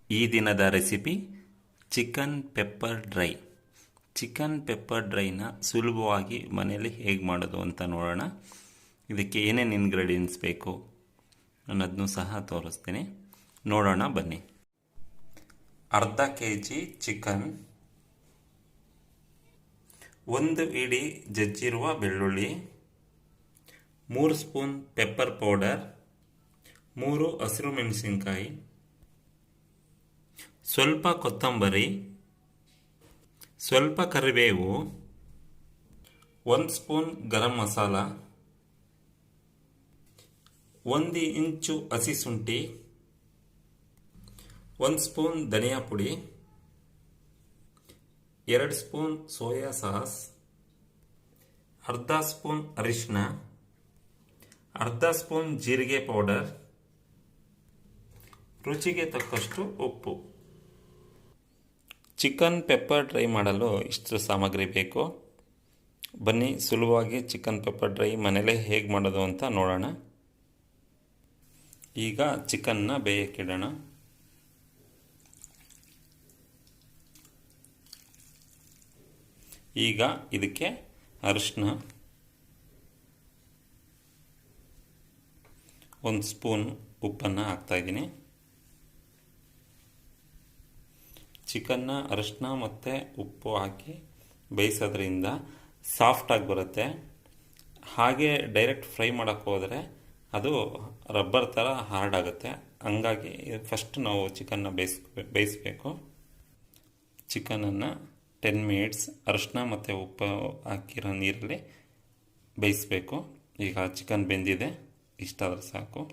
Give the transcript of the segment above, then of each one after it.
ಈ ದಿನದ recipe chicken pepper dry. Chicken pepper ಡ್ರೈನ ಸುಲಭವಾಗಿ ಮನೆಯಲ್ಲಿ ಹೇಗೆ ಮಾಡೋದು ಅಂತ ನೋಡೋಣ. ಇದಕ್ಕೆ ಏನೇನು ಇಂಗ್ರೀಡಿಯೆಂಟ್ಸ್ ಬೇಕು ಅನ್ನೋದನ್ನು ಸಹ ತೋರಿಸ್ತೀನಿ, ನೋಡೋಣ ಬನ್ನಿ. ಅರ್ಧ kg ಚಿಕನ್, 1 ಇಡೀ ಜಜ್ಜಿರುವ ಬೆಳ್ಳುಳ್ಳಿ, 3 ಸ್ಪೂನ್ ಪೆಪ್ಪರ್ ಪೌಡರ್, 3 ಹಸಿರು ಮೆಣಸಿನಕಾಯಿ, ಸ್ವಲ್ಪ ಕೊತ್ತಂಬರಿ, ಸ್ವಲ್ಪ ಕರಿಬೇವು, 1 ಸ್ಪೂನ್ ಗರಂ ಮಸಾಲ, 1 ಇಂಚು ಹಸಿ ಶುಂಠಿ, 1 ಸ್ಪೂನ್ ಧನಿಯಾ ಪುಡಿ, 2 ಸ್ಪೂನ್ ಸೋಯಾ ಸಾಸ್, ಅರ್ಧ ಸ್ಪೂನ್ ಅರಿಶಿನ, ಅರ್ಧ ಸ್ಪೂನ್ ಜೀರಿಗೆ ಪೌಡರ್, ರುಚಿಗೆ ತಕ್ಕಷ್ಟು ಉಪ್ಪು. ಚಿಕನ್ ಪೆಪ್ಪರ್ ಡ್ರೈ ಮಾಡಲು ಇಷ್ಟು ಸಾಮಗ್ರಿ ಬೇಕು. ಬನ್ನಿ ಸುಲಭವಾಗಿ ಚಿಕನ್ ಪೆಪ್ಪರ್ ಡ್ರೈ ಮನೇಲೇ ಹೇಗೆ ಮಾಡೋದು ಅಂತ ನೋಡೋಣ. ಈಗ ಚಿಕನ್ನ ಬೇಯಕ್ಕಿಡೋಣ. ಈಗ ಇದಕ್ಕೆ ಅರಿಶಿನ, 1 ಸ್ಪೂನ್ ಉಪ್ಪನ್ನು ಹಾಕ್ತಾಯಿದ್ದೀನಿ. ಚಿಕನ್ನ ಅರಿಶಿನ ಮತ್ತು ಉಪ್ಪು ಹಾಕಿ ಬೇಯಿಸೋದ್ರಿಂದ ಸಾಫ್ಟಾಗಿ ಬರುತ್ತೆ. ಹಾಗೆ ಡೈರೆಕ್ಟ್ ಫ್ರೈ ಮಾಡೋಕ್ಕೆ ಹೋದರೆ ಅದು ರಬ್ಬರ್ ಥರ ಹಾರ್ಡ್ ಆಗುತ್ತೆ. ಹಂಗಾಗಿ ಫಸ್ಟ್ ನಾವು ಚಿಕನ್ನ ಬೇಯಿಸಬೇಕು. ಚಿಕನನ್ನು 10 ಮಿನಿಟ್ಸ್ ಅರಿಶಿನ ಮತ್ತು ಉಪ್ಪು ಹಾಕಿರೋ ನೀರಲ್ಲಿ ಬೇಯಿಸಬೇಕು. ಈಗ ಚಿಕನ್ ಬೆಂದಿದೆ, ಇಷ್ಟಾದರೆ ಸಾಕು.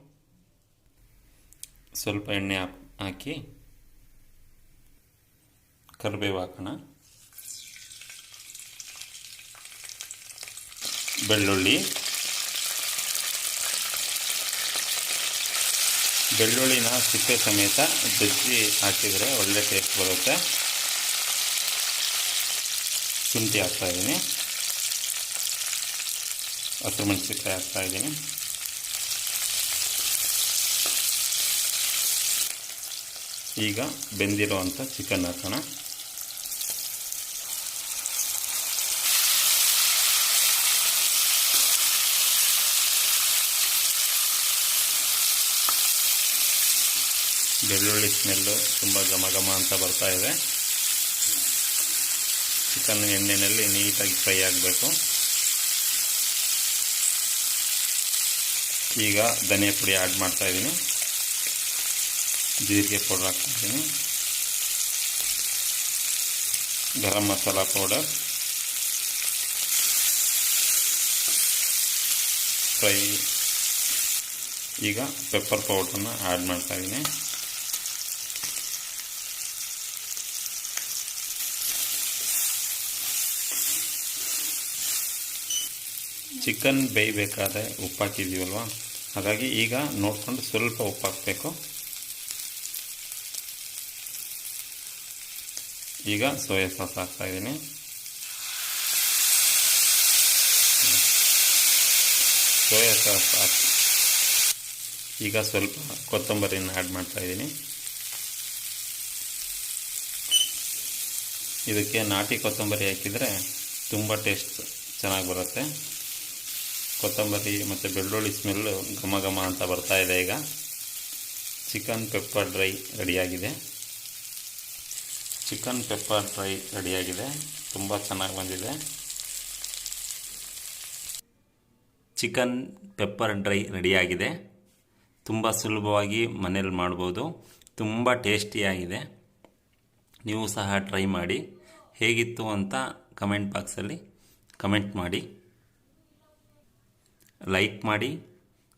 ಸ್ವಲ್ಪ ಎಣ್ಣೆ ಹಾಕಿ ಕರಿಬೇವು ಹಾಕೋಣ, ಬೆಳ್ಳುಳ್ಳಿನ ಸಿಪ್ಪೆ ಸಮೇತ ಜಜ್ಜಿ ಹಾಕಿದರೆ ಒಳ್ಳೆ ಟೇಸ್ಟ್ ಬರುತ್ತೆ. ಶುಂಠಿ ಹಾಕ್ತಾಯಿದ್ದೀನಿ, ಹಸಿರು ಮೆಣಸಿನಕಾಯಿ ಹಾಕ್ತಾಯಿದ್ದೀನಿ. ಈಗ ಬೆಂದಿರುವಂಥ ಚಿಕನ್ ಹಾಕೋಣ. ಬೆಳ್ಳುಳ್ಳಿ ಸ್ಮೆಲ್ಲು ತುಂಬ ಘಮ ಘಮ ಅಂತ ಬರ್ತಾ ಇದೆ. ಚಿಕನ್ ಎಣ್ಣೆಯಲ್ಲಿ ನೀಟಾಗಿ ಫ್ರೈ ಆಗಬೇಕು. ಈಗ ಧನಿಯಾ ಪುಡಿ ಆ್ಯಡ್ ಮಾಡ್ತಾಯಿದ್ದೀನಿ, ಜೀರಿಗೆ ಪೌಡರ್ ಹಾಕ್ತಿದ್ದೀನಿ, ಗರಂ ಮಸಾಲ ಪೌಡರ್, ಫ್ರೈ. ಈಗ ಪೆಪ್ಪರ್ ಪೌಡ್ರನ್ನ ಆ್ಯಡ್ ಮಾಡ್ತಾಯಿದ್ದೀನಿ. ಚಿಕನ್ ಬೇಯಬೇಕಾದ್ರೆ ಉಪ್ಪು ಹಾಕಿದ್ದೀವಲ್ವ, ಹಾಗಾಗಿ ಈಗ ನೋಡಿಕೊಂಡು ಸ್ವಲ್ಪ ಉಪ್ಪು ಹಾಕಬೇಕು. ಈಗ ಸೋಯಾ ಸಾಸ್ ಹಾಕ್ತಾಯಿದ್ದೀನಿ. ಸೋಯಾ ಸಾಸ್ ಹಾಕಿ ಈಗ ಸ್ವಲ್ಪ ಕೊತ್ತಂಬರಿನ ಆ್ಯಡ್ ಮಾಡ್ತಾಯಿದ್ದೀನಿ. ಇದಕ್ಕೆ ನಾಟಿ ಕೊತ್ತಂಬರಿ ಹಾಕಿದರೆ ತುಂಬ ಟೇಸ್ಟ್ ಚೆನ್ನಾಗಿ ಬರುತ್ತೆ. ಕೊತ್ತಂಬರಿ ಮತ್ತು ಬೆಳ್ಳುಳ್ಳಿ ಸ್ಮೆಲ್ಲು ಘಮ ಘಮ ಅಂತ ಬರ್ತಾ ಇದೆ. ಈಗ ಚಿಕನ್ ಪೆಪ್ಪರ್ ಡ್ರೈ ರೆಡಿಯಾಗಿದೆ. ಚಿಕನ್ ಪೆಪ್ಪರ್ ಡ್ರೈ ರೆಡಿಯಾಗಿದೆ, ತುಂಬ ಚೆನ್ನಾಗಿ ಬಂದಿದೆ. ಚಿಕನ್ ಪೆಪ್ಪರ್ ಡ್ರೈ ರೆಡಿಯಾಗಿದೆ. ತುಂಬ ಸುಲಭವಾಗಿ ಮನೇಲಿ ಮಾಡ್ಬೋದು, ತುಂಬ ಟೇಸ್ಟಿಯಾಗಿದೆ. ನೀವು ಸಹ ಟ್ರೈ ಮಾಡಿ. ಹೇಗಿತ್ತು ಅಂತ ಕಮೆಂಟ್ ಬಾಕ್ಸಲ್ಲಿ ಕಮೆಂಟ್ ಮಾಡಿ, ಲೈಕ್ ಮಾಡಿ,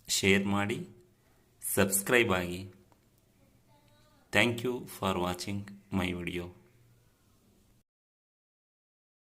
ಶೇರ್ ಮಾಡಿ, ಸಬ್ಸ್ಕ್ರೈಬ್ ಆಗಿ. Thank you for watching my video.